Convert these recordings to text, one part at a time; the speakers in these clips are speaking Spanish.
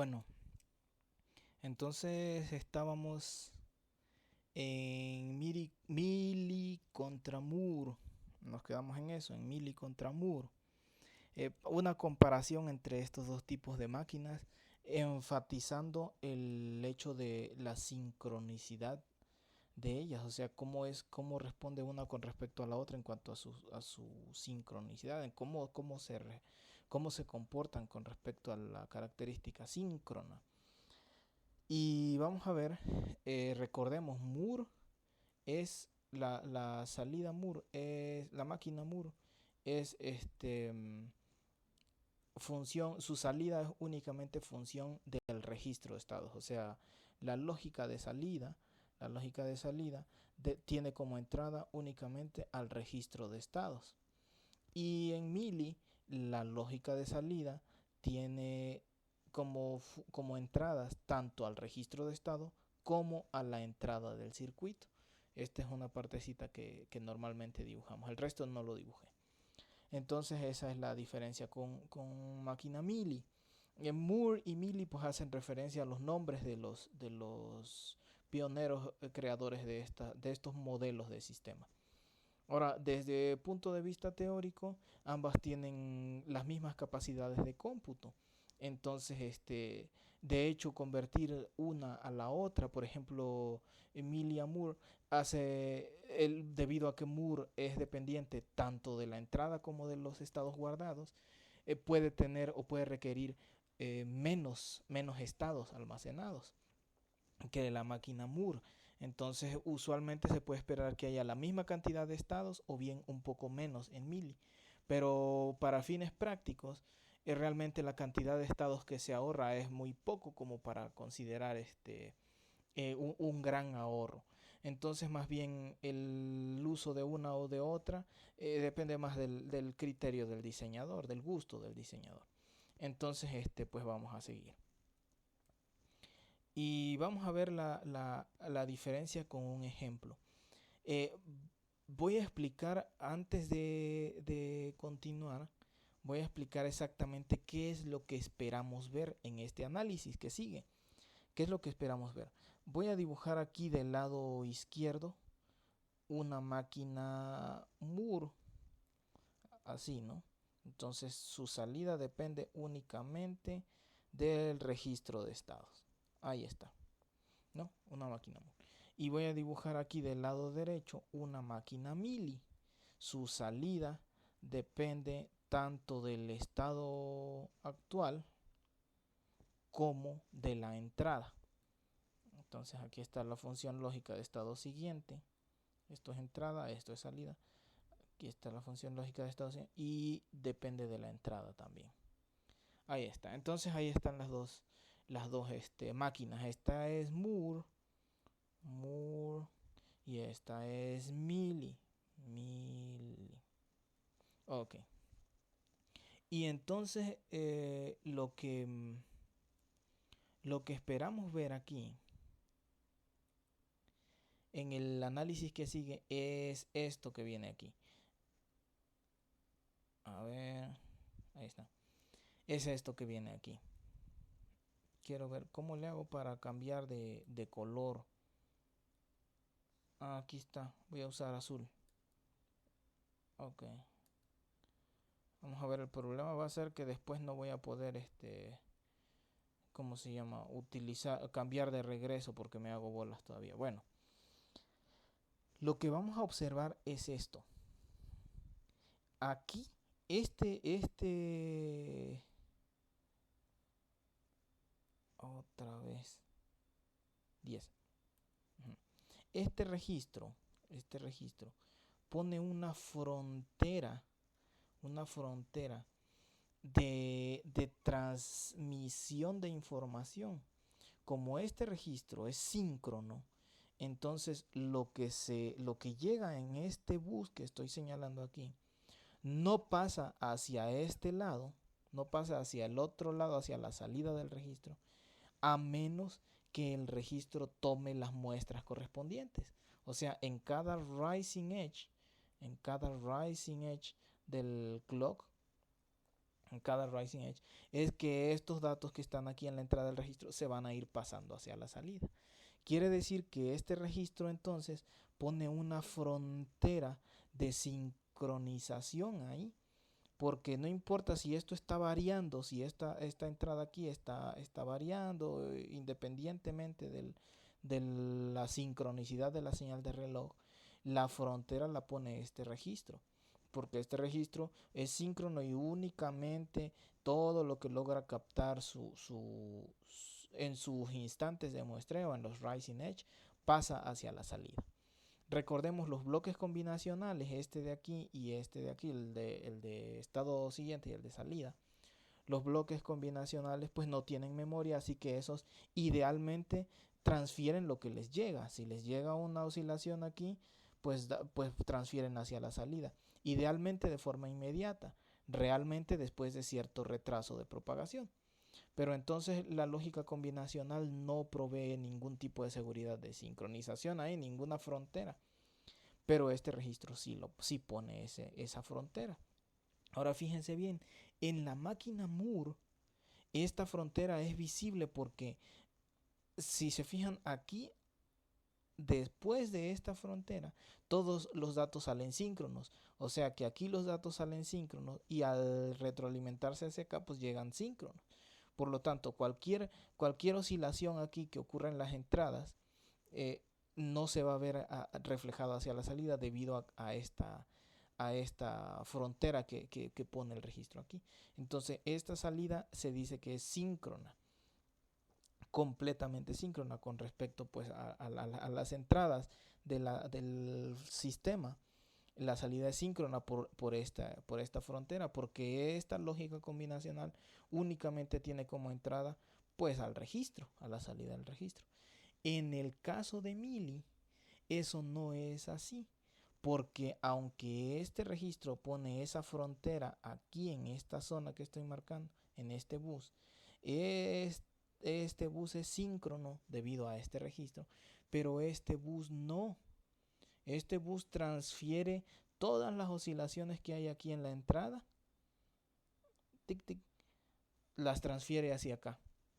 Bueno, entonces estábamos en Mili contra Moore. Nos quedamos en eso, en Mili contra Moore. Una comparación entre estos dos tipos de máquinas, enfatizando el hecho de la sincronicidad de ellas, o sea, cómo responde una con respecto a la otra en cuanto a su sincronicidad, en cómo se comportan con respecto a la característica síncrona. Y vamos a ver, recordemos, Moore es la salida Moore, es la máquina Moore, es función, su salida es únicamente función del registro de estados, o sea, la lógica de salida, tiene como entrada únicamente al registro de estados. Y en Mili, la lógica de salida tiene como entradas tanto al registro de estado como a la entrada del circuito. Esta es una partecita que normalmente dibujamos, el resto no lo dibujé. Entonces esa es la diferencia con máquina Mili. Moore y Mili pues hacen referencia a los nombres de los pioneros creadores de estos modelos de sistema. Ahora, desde el punto de vista teórico, ambas tienen las mismas capacidades de cómputo. Entonces, de hecho, convertir una a la otra, por ejemplo, Emilia Moore debido a que Moore es dependiente tanto de la entrada como de los estados guardados, puede tener o puede requerir menos estados almacenados que la máquina Moore. Entonces, usualmente se puede esperar que haya la misma cantidad de estados o bien un poco menos en Mili. Pero para fines prácticos, realmente la cantidad de estados que se ahorra es muy poco como para considerar un gran ahorro. Entonces, más bien el uso de una o de otra depende más del criterio del diseñador, del gusto del diseñador. Entonces, pues vamos a seguir. Y vamos a ver la diferencia con un ejemplo. Eh, Voy a explicar, antes de continuar, voy a explicar exactamente qué es lo que esperamos ver en este análisis que sigue. ¿Qué es lo que esperamos ver? Voy a dibujar aquí del lado izquierdo una máquina Moore, así, ¿no? Entonces su salida depende únicamente del registro de estados. Ahí está. ¿No? Una máquina Moore. Y voy a dibujar aquí del lado derecho una máquina Mili. Su salida depende tanto del estado actual como de la entrada. Entonces aquí está la función lógica de estado siguiente. Esto es entrada, esto es salida. Aquí está la función lógica de estado siguiente y depende de la entrada también. Ahí está. Entonces ahí están las dos máquinas. Esta es Moore, y esta es Mili. Ok. Y entonces lo que esperamos ver aquí en el análisis que sigue es esto que viene aquí. A ver, ahí está. Es esto que viene aquí. Quiero ver cómo le hago para cambiar de color. Aquí está. Voy a usar azul. Ok. Vamos a ver, el problema va a ser que después no voy a poder ¿cómo se llama? Cambiar de regreso porque me hago bolas todavía. Bueno, lo que vamos a observar es esto. Aquí, otra vez, 10. Este registro pone una frontera de transmisión de información. Como este registro es síncrono, entonces lo que llega en este bus que estoy señalando aquí no pasa hacia este lado, no pasa hacia el otro lado, hacia la salida del registro, a menos que el registro tome las muestras correspondientes. O sea, en cada rising edge del clock, en cada Rising Edge, es que estos datos que están aquí en la entrada del registro se van a ir pasando hacia la salida. Quiere decir que este registro entonces pone una frontera de sincronización ahí, porque no importa si esto está variando, si esta entrada aquí está variando, independientemente de la sincronicidad de la señal de reloj, la frontera la pone este registro, porque este registro es síncrono y únicamente todo lo que logra captar en sus instantes de muestreo, en los Rising Edge, pasa hacia la salida. Recordemos los bloques combinacionales, este de aquí y este de aquí, el de estado siguiente y el de salida. Los bloques combinacionales pues no tienen memoria, así que esos idealmente transfieren lo que les llega. Si les llega una oscilación aquí, pues transfieren hacia la salida. Idealmente de forma inmediata, realmente después de cierto retraso de propagación. Pero entonces la lógica combinacional no provee ningún tipo de seguridad de sincronización, hay ninguna frontera. Pero este registro sí pone esa frontera. Ahora fíjense bien, en la máquina Moore esta frontera es visible porque si se fijan aquí, después de esta frontera, todos los datos salen síncronos. O sea que aquí los datos salen síncronos y al retroalimentarse hacia acá, pues llegan síncronos. Por lo tanto, cualquier oscilación aquí que ocurra en las entradas no se va a ver reflejado hacia la salida debido a esta frontera que pone el registro aquí. Entonces, esta salida se dice que es síncrona, completamente síncrona con respecto pues a las entradas del sistema. La salida es síncrona por esta frontera, porque esta lógica combinacional únicamente tiene como entrada pues al registro, a la salida del registro. En el caso de Mealy, eso no es así, porque aunque este registro pone esa frontera aquí en esta zona que estoy marcando, en este bus, este bus es síncrono debido a este registro, pero este bus no. Este bus transfiere todas las oscilaciones que hay aquí en la entrada, tic, tic, las transfiere hacia acá,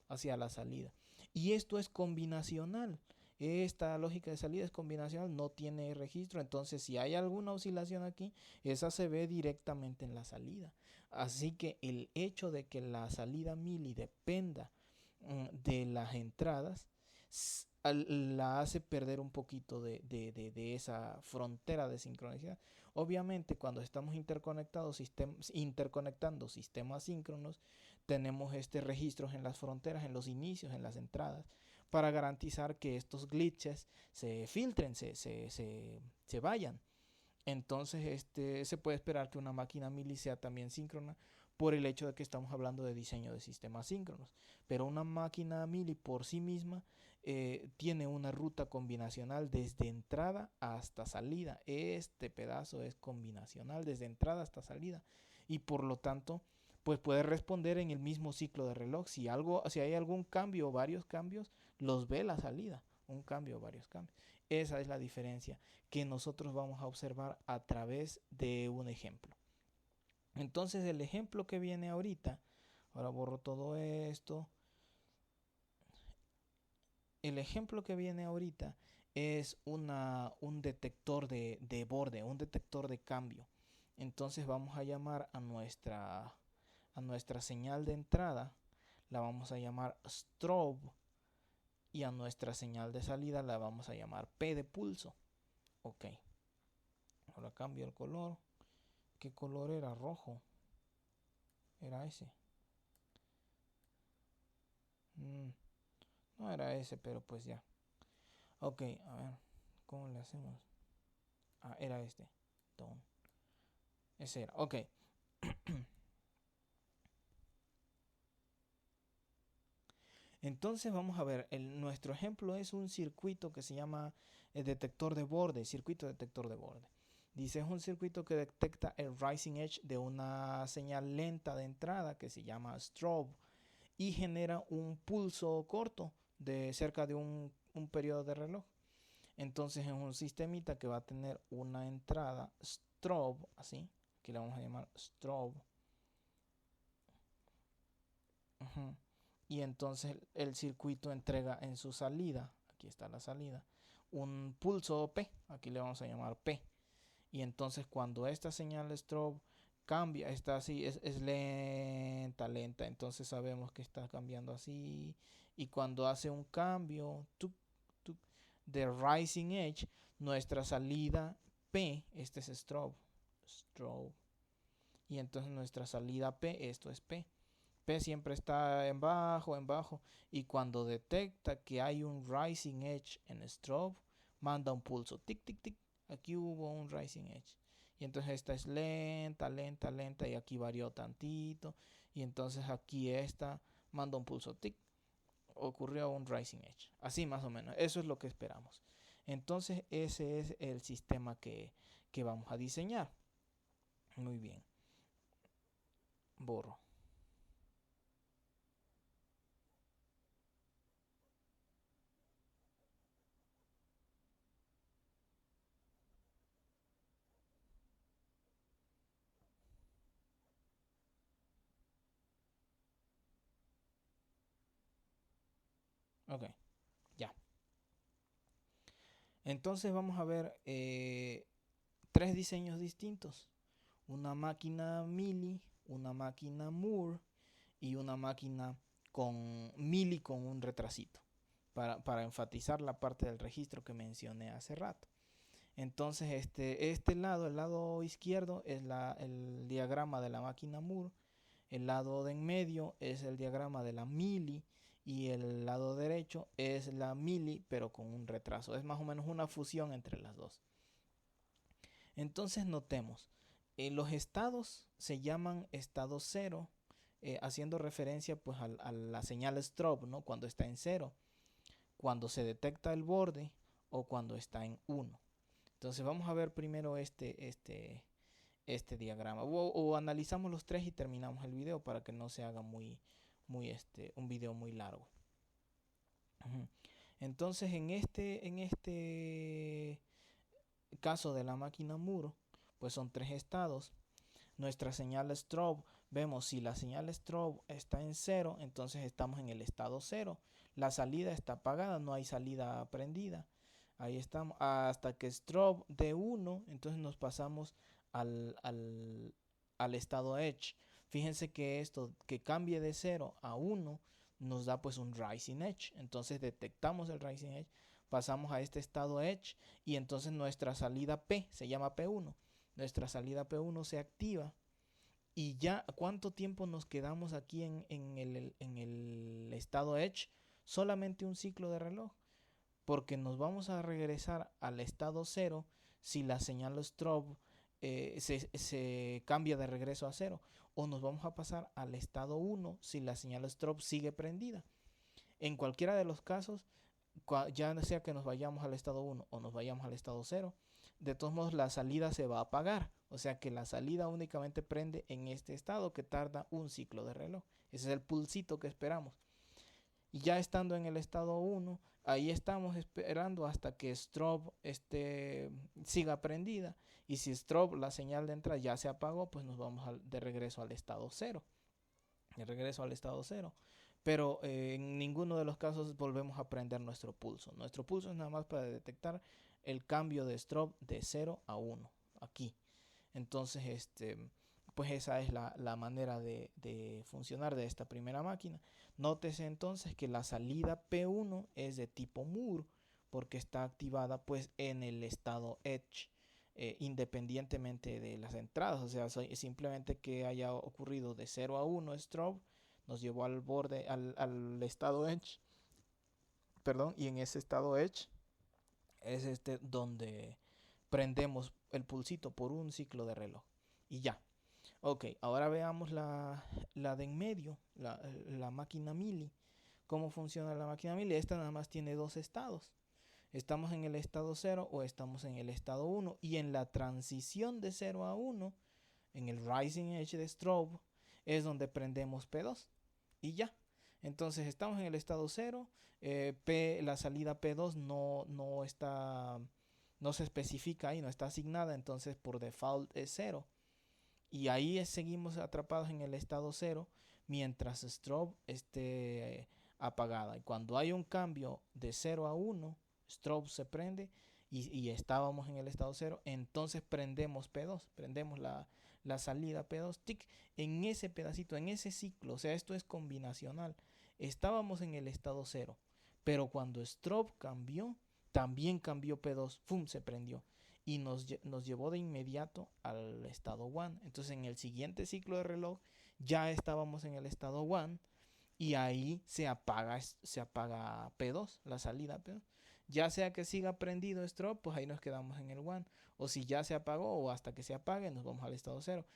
hacia la salida. Y esto es combinacional. Esta lógica de salida es combinacional, no tiene registro. Entonces, si hay alguna oscilación aquí, esa se ve directamente en la salida. Así que el hecho de que la salida Mealy dependa de las entradas la hace perder un poquito de esa frontera de sincronicidad. Obviamente, cuando estamos interconectando sistemas síncronos, tenemos registros en las fronteras, en los inicios, en las entradas, para garantizar que estos glitches se filtren, se vayan. Entonces se puede esperar que una máquina Mealy sea también síncrona por el hecho de que estamos hablando de diseño de sistemas síncronos. Pero una máquina Mealy por sí misma tiene una ruta combinacional desde entrada hasta salida. Este pedazo es combinacional desde entrada hasta salida. Y por lo tanto, pues puede responder en el mismo ciclo de reloj. Si hay algún cambio o varios cambios, los ve la salida. Un cambio o varios cambios. Esa es la diferencia que nosotros vamos a observar a través de un ejemplo. Entonces el ejemplo que viene ahorita, ahora borro todo esto. El ejemplo que viene ahorita es un detector de borde, un detector de cambio. Entonces vamos a llamar a nuestra señal de entrada, la vamos a llamar strobe, y a nuestra señal de salida la vamos a llamar P de pulso. Ok, ahora cambio el color. ¿Qué color era? Rojo. Era ese. No era ese, pero pues ya. Ok, a ver, ¿cómo le hacemos? Ah, era este. Tone. Ese era, ok. Entonces vamos a ver, nuestro ejemplo es un circuito que se llama detector de borde, circuito detector de borde. Dice, es un circuito que detecta el rising edge de una señal lenta de entrada que se llama strobe y genera un pulso corto de cerca de un periodo de reloj. Entonces es un sistemita que va a tener una entrada strobe, así, aquí le vamos a llamar strobe, Ujú. Y entonces el circuito entrega en su salida, aquí está la salida, un pulso P, aquí le vamos a llamar P. Y entonces cuando esta señal strobe cambia, está así, es lenta, lenta, entonces sabemos que está cambiando así. Y cuando hace un cambio tuk, tuk, de rising edge, nuestra salida P, este es strobe, strobe. Y entonces nuestra salida P, esto es P. P siempre está en bajo. Y cuando detecta que hay un rising edge en strobe, manda un pulso. Tic, tic, tic. Aquí hubo un rising edge. Y entonces esta es lenta, lenta, lenta. Y aquí varió tantito. Y entonces aquí esta manda un pulso. Tic. Ocurrió un rising edge. Así más o menos. Eso es lo que esperamos. Entonces ese es el sistema que vamos a diseñar. Muy bien. Borro. Ok. Ya. Entonces vamos a ver tres diseños distintos. Una máquina Mili, una máquina Moore y una máquina con Mili con un retrasito. Para enfatizar la parte del registro que mencioné hace rato. Entonces este lado, el lado izquierdo, es el diagrama de la máquina Moore. El lado de en medio es el diagrama de la Mili. Y el lado derecho es la Mili, pero con un retraso. Es más o menos una fusión entre las dos. Entonces notemos, los estados se llaman estado cero, haciendo referencia pues a la señal strobe, ¿no? Cuando está en cero, cuando se detecta el borde o cuando está en 1. Entonces vamos a ver primero este diagrama. O analizamos los tres y terminamos el video para que no se haga un video muy largo. Entonces en este caso de la máquina Moore, pues son tres estados. Nuestra señal strobe, vemos si la señal strobe está en cero, entonces estamos en el estado cero. La salida está apagada, no hay salida prendida. Ahí estamos, hasta que strobe de 1, entonces nos pasamos al estado edge. Fíjense que esto, que cambie de 0 a 1, nos da pues un rising edge. Entonces detectamos el rising edge, pasamos a este estado edge y entonces nuestra salida P, se llama P1. Nuestra salida P1 se activa y ya cuánto tiempo nos quedamos aquí en el estado edge, solamente un ciclo de reloj, porque nos vamos a regresar al estado cero si la señal strobe se cambia de regreso a cero, o nos vamos a pasar al estado 1 si la señal strobe sigue prendida. En cualquiera de los casos, ya sea que nos vayamos al estado 1 o nos vayamos al estado 0, de todos modos la salida se va a apagar. O sea que la salida únicamente prende en este estado que tarda un ciclo de reloj. Ese es el pulsito que esperamos. Y ya estando en el estado 1, ahí estamos esperando hasta que strobe siga prendida. Y si strobe, la señal de entrada, ya se apagó, pues nos vamos de regreso al estado 0. De regreso al estado 0. Pero en ninguno de los casos volvemos a prender nuestro pulso. Nuestro pulso es nada más para detectar el cambio de strobe de 0 a 1. Aquí. Entonces, pues esa es la manera de funcionar de esta primera máquina. Nótese entonces que la salida P1 es de tipo Moore porque está activada pues en el estado edge, independientemente de las entradas. O sea, simplemente que haya ocurrido de 0 a 1 strobe nos llevó al borde, al estado edge, perdón, y en ese estado edge es donde prendemos el pulsito por un ciclo de reloj y ya. Ok, ahora veamos la de en medio, la máquina Mili. ¿Cómo funciona la máquina Mili? Esta nada más tiene dos estados. Estamos en el estado 0 o estamos en el estado 1. Y en la transición de 0 a 1, en el rising edge de strobe, es donde prendemos P2. Y ya. Entonces estamos en el estado 0. La salida P2 no se especifica ahí, no está asignada. Entonces por default es 0. Y ahí seguimos atrapados en el estado 0 mientras strobe esté apagada. Y cuando hay un cambio de 0 a 1, strobe se prende y estábamos en el estado 0, entonces prendemos P2, prendemos la salida P2, tic, en ese pedacito, en ese ciclo. O sea, esto es combinacional. Estábamos en el estado 0, pero cuando strobe cambió, también cambió P2, ¡fum!, se prendió y nos llevó de inmediato al estado 1. Entonces en el siguiente ciclo de reloj ya estábamos en el estado 1 y ahí se apaga P2, la salida P2. Ya sea que siga prendido strobe, pues ahí nos quedamos en el 1. O si ya se apagó o hasta que se apague, nos vamos al estado 0.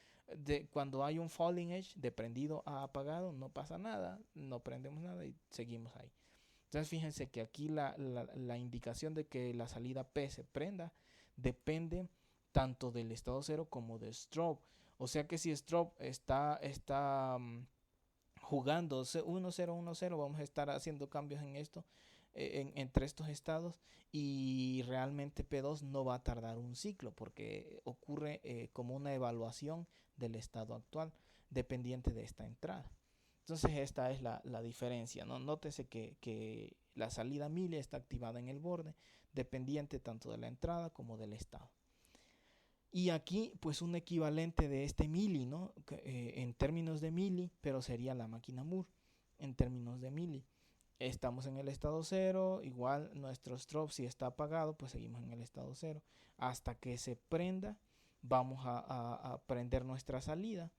Cuando hay un falling edge de prendido a apagado, no pasa nada, no prendemos nada y seguimos ahí. Entonces fíjense que aquí la indicación de que la salida P se prenda depende tanto del estado 0 como de strobe. O sea que si strobe está jugando 1-0-1-0, vamos a estar haciendo cambios en esto, entre estos estados, y realmente P2 no va a tardar un ciclo porque ocurre como una evaluación del estado actual dependiente de esta entrada. Entonces esta es la diferencia, ¿no? Nótese que la salida mili está activada en el borde, dependiente tanto de la entrada como del estado. Y aquí pues un equivalente de este mili, ¿no? En términos de mili, pero sería la máquina Moore en términos de mili. Estamos en el estado 0, igual nuestro strobe si está apagado, pues seguimos en el estado 0. Hasta que se prenda, vamos a prender nuestra salida.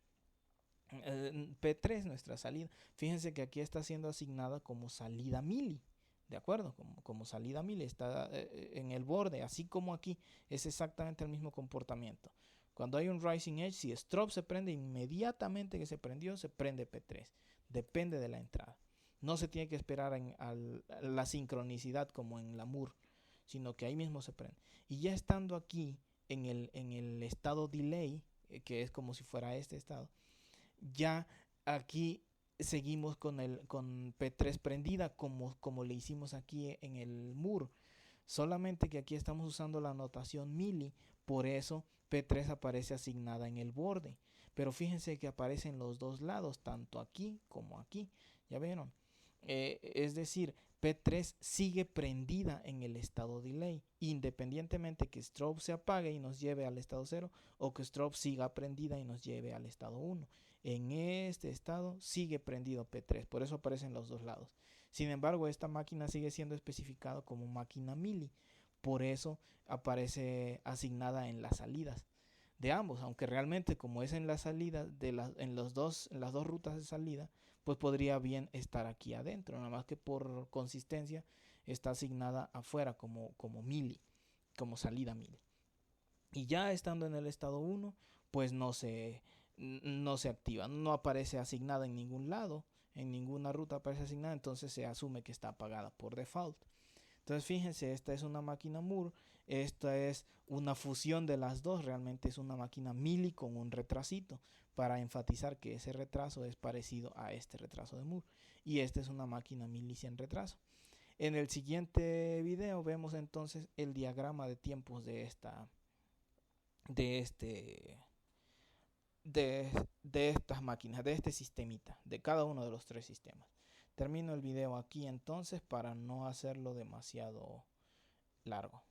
P3, nuestra salida. Fíjense que aquí está siendo asignada como salida mili. ¿De acuerdo? Como salida mili está en el borde, así como aquí. Es exactamente el mismo comportamiento. Cuando hay un rising edge, si strobe se prende, inmediatamente que se prendió, se prende P3. Depende de la entrada. No se tiene que esperar a la sincronicidad como en la Moore, sino que ahí mismo se prende. Y ya estando aquí en el estado delay, que es como si fuera este estado, ya aquí seguimos con P3 prendida como le hicimos aquí en el Moore. Solamente que aquí estamos usando la notación mili, por eso P3 aparece asignada en el borde. Pero fíjense que aparece en los dos lados, tanto aquí como aquí. ¿Ya vieron? Es decir, P3 sigue prendida en el estado delay, independientemente que strobe se apague y nos lleve al estado 0 o que strobe siga prendida y nos lleve al estado 1. En este estado sigue prendido P3, por eso aparecen los dos lados. Sin embargo, esta máquina sigue siendo especificada como máquina mili, por eso aparece asignada en las salidas de ambos, aunque realmente como es en la salida en las dos rutas de salida, pues podría bien estar aquí adentro, nada más que por consistencia está asignada afuera como mili, como salida mili. Y ya estando en el estado 1, pues no se activa, no aparece asignada en ningún lado, en ninguna ruta aparece asignada, entonces se asume que está apagada por default. Entonces fíjense, esta es una máquina Moore, esta es una fusión de las dos, realmente es una máquina mili con un retrasito, para enfatizar que ese retraso es parecido a este retraso de Moore, y esta es una máquina mili sin retraso. En el siguiente video vemos entonces el diagrama de tiempos de estas máquinas, de este sistemita, de cada uno de los tres sistemas. Termino el video aquí entonces para no hacerlo demasiado largo.